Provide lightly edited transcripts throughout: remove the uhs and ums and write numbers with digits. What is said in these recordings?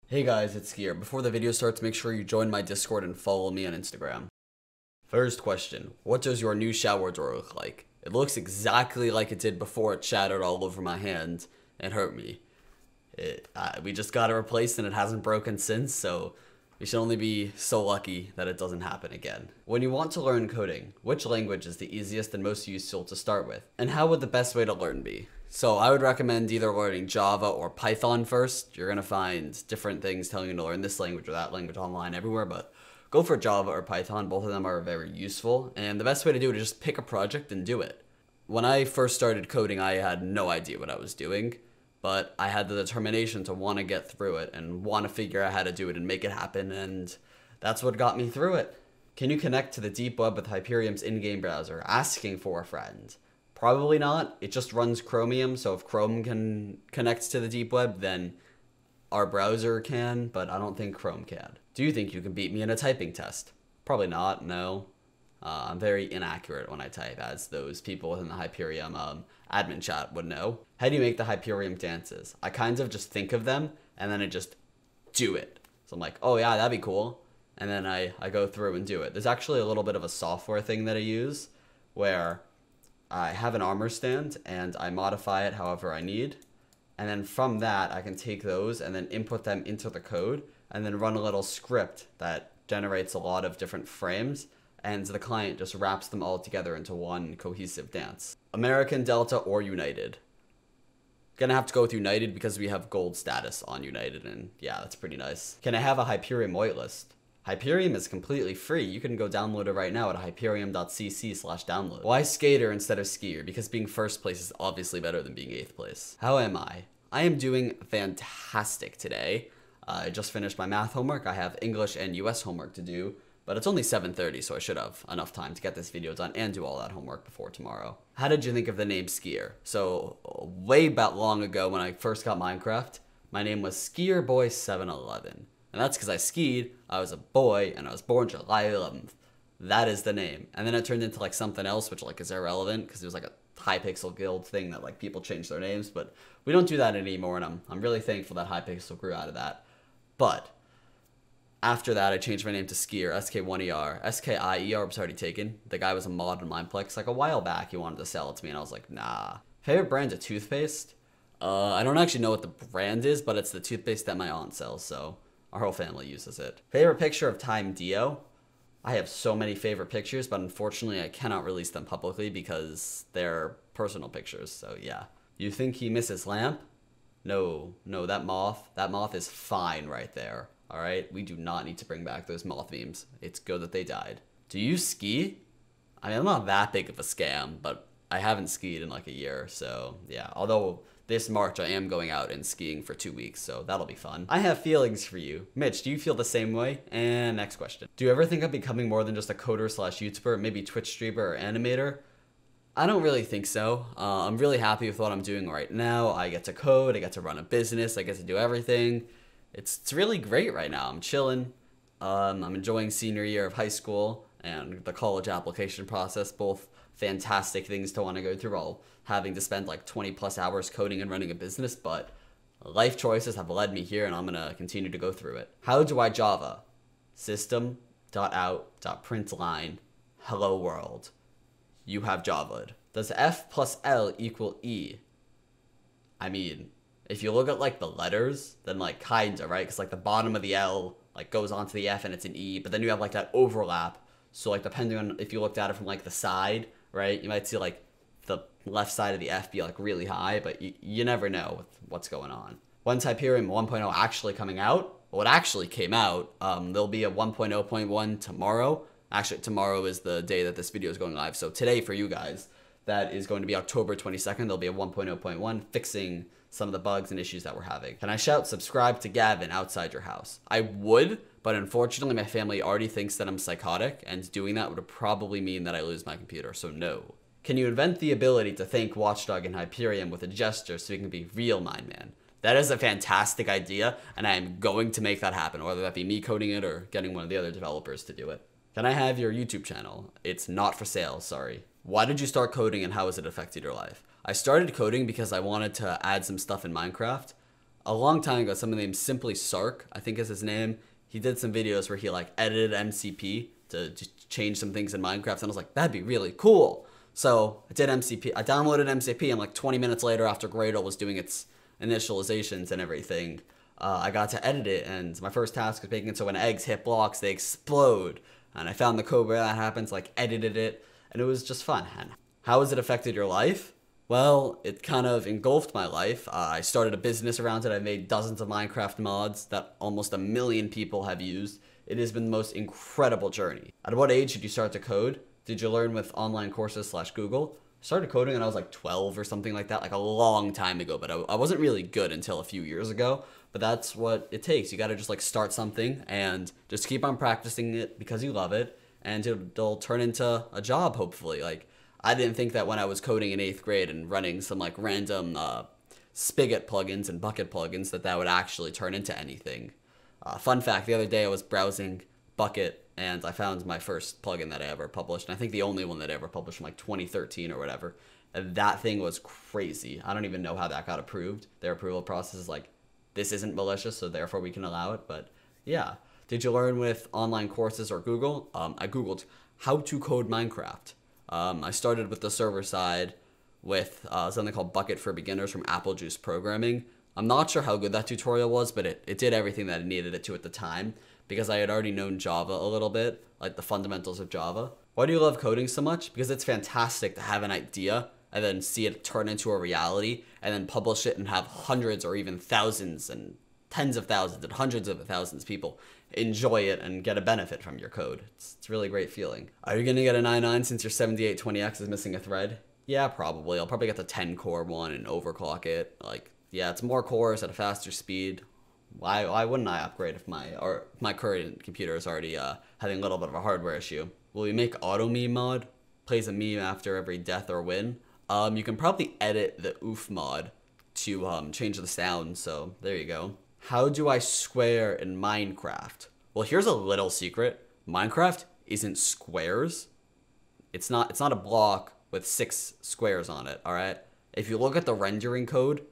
Hey guys, it's Skier. Before the video starts, make sure you join my Discord and follow me on Instagram. First question, what does your new shower door look like? It looks exactly like it did before it shattered all over my hand and hurt me. We just got it replaced and it hasn't broken since, so we should only be so lucky that it doesn't happen again. When you want to learn coding, which language is the easiest and most useful to start with? And how would the best way to learn be? So I would recommend either learning Java or Python first. You're going to find different things telling you to learn this language or that language online everywhere, but go for Java or Python. Both of them are very useful, and the best way to do it is just pick a project and do it. When I first started coding, I had no idea what I was doing, but I had the determination to want to get through it and want to figure out how to do it and make it happen, and that's what got me through it. Can you connect to the deep web with Hyperion's in-game browser? Asking for a friend. Probably not. It just runs Chromium, so if Chrome can connect to the deep web, then our browser can, but I don't think Chrome can. Do you think you can beat me in a typing test? Probably not, no. I'm very inaccurate when I type, as those people within the Hyperion admin chat would know. How do you make the Hyperion dances? I kind of just think of them, and then I just do it. So I'm like, oh yeah, that'd be cool. And then I go through and do it. There's actually a little bit of a software thing that I use, where I have an armor stand, and I modify it however I need. And then from that, I can take those and then input them into the code, and then run a little script that generates a lot of different frames, and the client just wraps them all together into one cohesive dance. American, Delta, or United? Gonna have to go with United because we have gold status on United, and yeah, that's pretty nice. Can I have a Hyperion whitelist? Hyperion is completely free. You can go download it right now at hyperion.cc/download. Why skater instead of skier? Because being first place is obviously better than being 8th place. How am I? I am doing fantastic today. I just finished my math homework. I have English and US homework to do, but it's only 7:30, so I should have enough time to get this video done and do all that homework before tomorrow. How did you think of the name Skier? So way back long ago when I first got Minecraft, my name was SkierBoy711. And that's because I skied, I was a boy, and I was born July 11th. That is the name. And then it turned into like something else, which like is irrelevant, because it was like a Hypixel Guild thing that like people change their names, but we don't do that anymore, and I'm really thankful that Hypixel grew out of that. But after that, I changed my name to Skier, SK1ER. SKIER was already taken. The guy was a mod in Mineplex like a while back. He wanted to sell it to me, and I was like, nah. Favorite brand of toothpaste? I don't actually know what the brand is, but it's the toothpaste that my aunt sells, so our whole family uses it. Favorite picture of Time Dio? I have so many favorite pictures, but unfortunately I cannot release them publicly because they're personal pictures, so yeah. You think he misses lamp? No, that moth is fine right there, alright? We do not need to bring back those moth memes. It's good that they died. Do you ski? I mean, I'm not that big of a scam, but I haven't skied in like a year, so yeah. Although this March, I am going out and skiing for 2 weeks, so that'll be fun. I have feelings for you. Mitch, do you feel the same way? And next question. Do you ever think of becoming more than just a coder/YouTuber, maybe Twitch streamer or animator? I don't really think so. I'm really happy with what I'm doing right now. I get to code, I get to run a business, I get to do everything. It's really great right now. I'm chilling. I'm enjoying senior year of high school and the college application process, both fantastic things to want to go through while having to spend like 20 plus hours coding and running a business, but life choices have led me here and I'm gonna continue to go through it. How do I Java? System.out.println hello world. You have Java'd. Does F plus L equal E? I mean, if you look at like the letters, then like kinda, right? Because like the bottom of the L like goes onto the F and it's an E, but then you have like that overlap. So like depending on if you looked at it from like the side, right? You might see like the left side of the F be like really high, but you never know with what's going on. When's Hyperion 1.0 actually coming out? Well, it actually came out. There'll be a 1.0.1 tomorrow. Actually, tomorrow is the day that this video is going live. So today for you guys, that is going to be October 22nd. There'll be a 1.0.1 fixing some of the bugs and issues that we're having. Can I shout subscribe to Gavin outside your house? I would, but unfortunately my family already thinks that I'm psychotic, and doing that would probably mean that I lose my computer, so no. Can you invent the ability to thank Watchdog and Hyperion with a gesture so he can be real Mind Man? That is a fantastic idea, and I am going to make that happen, whether that be me coding it or getting one of the other developers to do it. Can I have your YouTube channel? It's not for sale, sorry. Why did you start coding and how has it affected your life? I started coding because I wanted to add some stuff in Minecraft. a long time ago, someone named Simply Sark, I think is his name. He did some videos where he like edited MCP to change some things in Minecraft, and I was like, that'd be really cool. So I did MCP. I downloaded MCP, and like 20 minutes later, after Gradle was doing its initializations and everything, I got to edit it, and my first task was making it so when eggs hit blocks, they explode. And I found the code where that happens, like edited it, and it was just fun. And how has it affected your life? Well, it kind of engulfed my life. I started a business around it. I made dozens of Minecraft mods that almost 1 million people have used. It has been the most incredible journey. At what age did you start to code? Did you learn with online courses / Google? I started coding when I was like 12 or something like that, like a long time ago, but I wasn't really good until a few years ago. But that's what it takes. You gotta just like start something and just keep on practicing it because you love it, and it'll turn into a job, hopefully. Like, I didn't think that when I was coding in 8th grade and running some like random spigot plugins and bucket plugins that would actually turn into anything. Fun fact, the other day I was browsing Bucket and I found my first plugin that I ever published, and I think the only one that I ever published from like 2013 or whatever. And that thing was crazy. I don't even know how that got approved. Their approval process is like, this isn't malicious, so therefore we can allow it. But yeah. Did you learn with online courses or Google? I Googled how to code Minecraft. I started with the server side with something called Bucket for Beginners from Apple Juice Programming. I'm not sure how good that tutorial was, but it did everything that I needed it to at the time, because I had already known Java a little bit, like the fundamentals of Java. Why do you love coding so much? Because it's fantastic to have an idea and then see it turn into a reality and then publish it and have hundreds or even thousands and tens of thousands and hundreds of thousands of people enjoy it and get a benefit from your code. It's a really great feeling. Are you gonna get a 9.9 since your 7820X is missing a thread? Yeah, probably. I'll probably get the 10 core one and overclock it. Like, yeah, it's more cores at a faster speed. Why wouldn't I upgrade if my current computer is already having a little bit of a hardware issue? Will we make auto meme mod? Plays a meme after every death or win. You can probably edit the oof mod to change the sound, so there you go. How do I square in Minecraft? Well, here's a little secret. Minecraft isn't squares. It's not a block with 6 squares on it, all right? If you look at the rendering code,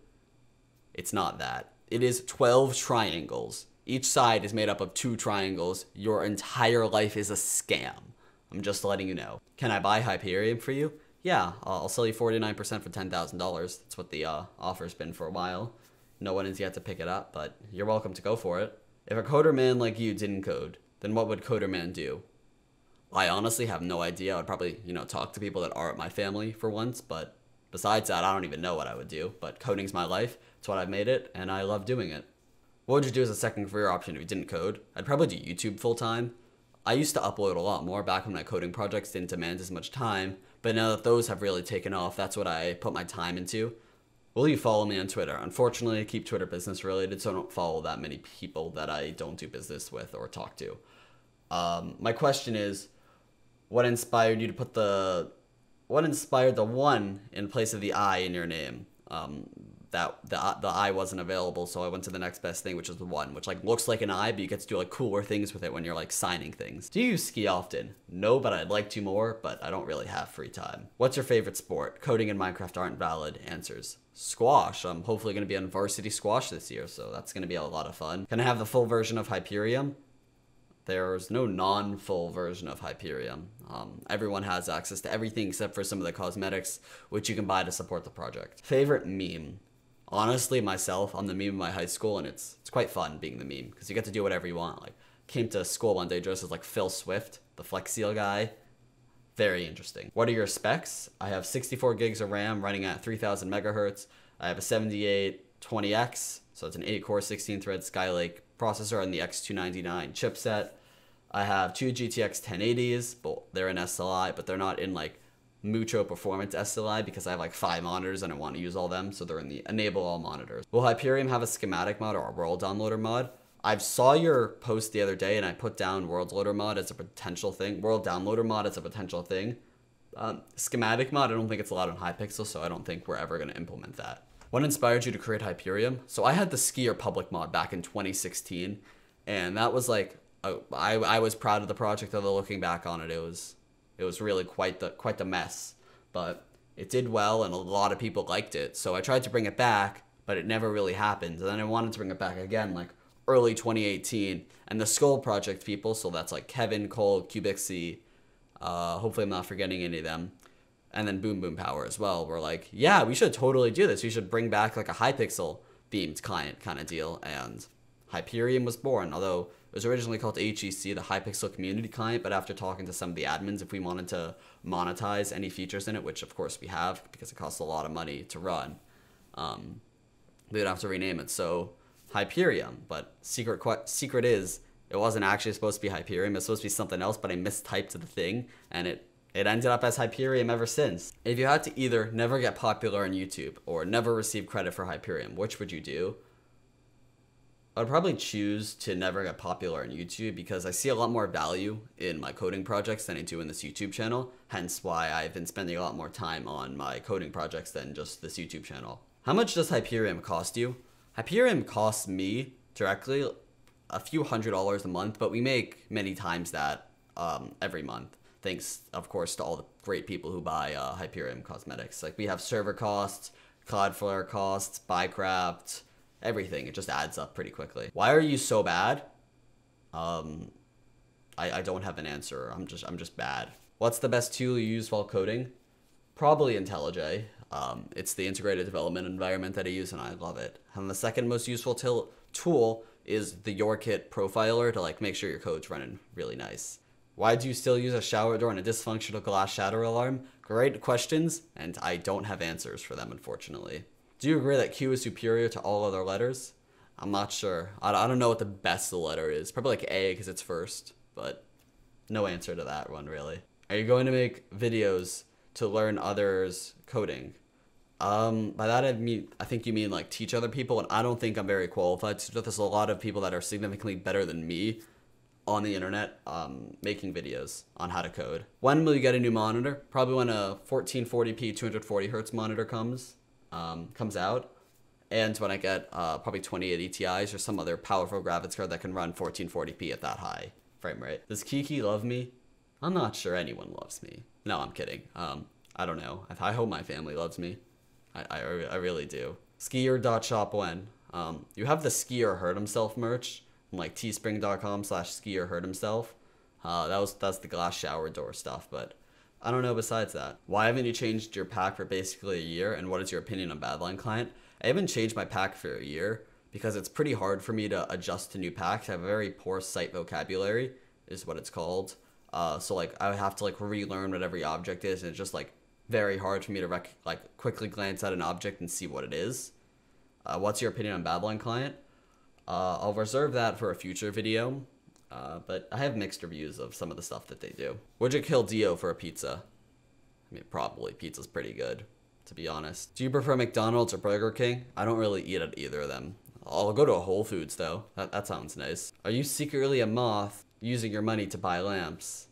it's not that. It is 12 triangles. Each side is made up of 2 triangles. Your entire life is a scam. I'm just letting you know. Can I buy Hyperion for you? Yeah, I'll sell you 49% for $10,000. That's what the offer's been for a while. No one has yet to pick it up, but you're welcome to go for it. If a coder man like you didn't code, then what would coder man do? I honestly have no idea. I would probably, talk to people that aren't my family for once, but besides that, I don't even know what I would do. But coding's my life. It's what I've made it, and I love doing it. What would you do as a second career option if you didn't code? I'd probably do YouTube full time. I used to upload a lot more back when my coding projects didn't demand as much time, but now that those have really taken off, that's what I put my time into. Will you follow me on Twitter? Unfortunately, I keep Twitter business related, so I don't follow that many people that I don't do business with or talk to. My question is, what inspired you to put what inspired the 1 in place of the I in your name? That the I wasn't available, so I went to the next best thing, which is the 1, which like looks like an I, but you get to do like cooler things with it when you're like signing things. Do you ski often? No, but I'd like to more, but I don't really have free time. What's your favorite sport? Coding and Minecraft aren't valid answers. Squash. I'm hopefully going to be on varsity squash this year, so that's going to be a lot of fun. Can I have the full version of Hyperion? There's no non-full version of Hyperion. Everyone has access to everything except for some of the cosmetics, which you can buy to support the project. Favorite meme? Honestly, myself, I'm the meme of my high school, and it's quite fun being the meme, because you get to do whatever you want. Like, came to school one day dressed as like Phil Swift, the Flex Seal guy. Very interesting. What are your specs? I have 64 gigs of RAM running at 3000 megahertz. I have a 7820X, so it's an 8-core, 16-thread Skylake processor on the X299 chipset. I have 2 GTX 1080s, but they're in SLI, but they're not in like Mucho Performance SLI because I have like 5 monitors and I want to use all them, so they're in the Enable All monitors. Will Hyperion have a schematic mod or a world downloader mod? I saw your post the other day and I put down world loader mod as a potential thing. World downloader mod as a potential thing. Schematic mod, I don't think it's allowed on Hypixel, so I don't think we're ever going to implement that. What inspired you to create Hyperion? So I had the Skier public mod back in 2016, and that was like, I was proud of the project, although looking back on it, it was really quite the mess. But it did well, and a lot of people liked it, so I tried to bring it back, but it never really happened. And then I wanted to bring it back again, like early 2018. And the Skull Project people, so that's like Kevin, Cole, Cubixy, hopefully I'm not forgetting any of them, and then Boom Boom Power as well, were like, yeah, we should totally do this. We should bring back like a Hypixel themed client kind of deal. And Hyperion was born, although it was originally called HEC, the Hypixel Community Client, but after talking to some of the admins, if we wanted to monetize any features in it, which of course we have because it costs a lot of money to run, we would have to rename it. So Hyperion, but secret is it wasn't actually supposed to be Hyperion. It was supposed to be something else, but I mistyped the thing, and it ended up as Hyperion ever since. If you had to either never get popular on YouTube or never receive credit for Hyperion, which would you do? I'd probably choose to never get popular on YouTube because I see a lot more value in my coding projects than I do in this YouTube channel, hence why I've been spending a lot more time on my coding projects than just this YouTube channel. How much does Hyperion cost you? Hyperion costs me directly a few $100s a month, but we make many times that every month. Thanks, of course, to all the great people who buy Hyperion cosmetics. Like, we have server costs, Cloudflare costs, Buycraft, everything. It just adds up pretty quickly. Why are you so bad? I don't have an answer. I'm just bad. What's the best tool you use while coding? Probably IntelliJ. It's the integrated development environment that I use, and I love it. And the second most useful tool is the YourKit profiler to like make sure your code's running really nice. Why do you still use a shower door and a dysfunctional glass shatter alarm? Great questions, and I don't have answers for them, unfortunately. Do you agree that Q is superior to all other letters? I'm not sure. I don't know what the best letter is. Probably like A because it's first, but no answer to that one, really. Are you going to make videos to learn others coding? By that I think you mean like teach other people, and I don't think I'm very qualified to do that. There's a lot of people that are significantly better than me on the internet making videos on how to code. When will you get a new monitor? Probably when a 1440p 240 hertz monitor comes out, and when I get probably 2080 Ti's or some other powerful graphics card that can run 1440p at that high frame rate. Does Kiki love me? I'm not sure anyone loves me. No, I'm kidding. I don't know. I hope my family loves me. I really do. Skier.shop when? You have the Skier Hurt Himself merch, like teespring.com/Skier Hurt Himself. That's the glass shower door stuff, but I don't know besides that. Why haven't you changed your pack for basically a year, and what is your opinion on Badline Client? I haven't changed my pack for a year because it's pretty hard for me to adjust to new packs. I have a very poor site vocabulary, is what it's called. So like I would have to like relearn what every object is, and it's just like very hard for me to quickly glance at an object and see what it is. What's your opinion on Badline Client? I'll reserve that for a future video, but I have mixed reviews of some of the stuff that they do. Would you kill Dio for a pizza? I mean, probably. Pizza's pretty good, to be honest. Do you prefer McDonald's or Burger King? I don't really eat at either of them. I'll go to a Whole Foods, though. That sounds nice. Are you secretly a moth using your money to buy lamps?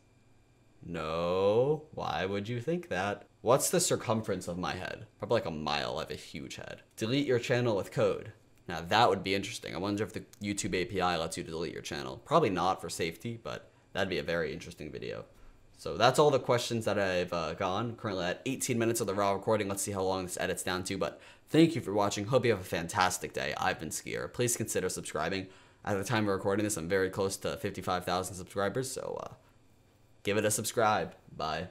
No. Why would you think that? What's the circumference of my head? Probably like a mile. I have a huge head. Delete your channel with code. Now that would be interesting. I wonder if the YouTube API lets you delete your channel. Probably not for safety, but that'd be a very interesting video. So that's all the questions that I've gone. Currently at 18 minutes of the raw recording. Let's see how long this edits down to, but thank you for watching. Hope you have a fantastic day. I've been Skier. Please consider subscribing. At the time of recording this, I'm very close to 55,000 subscribers, so give it a subscribe. Bye.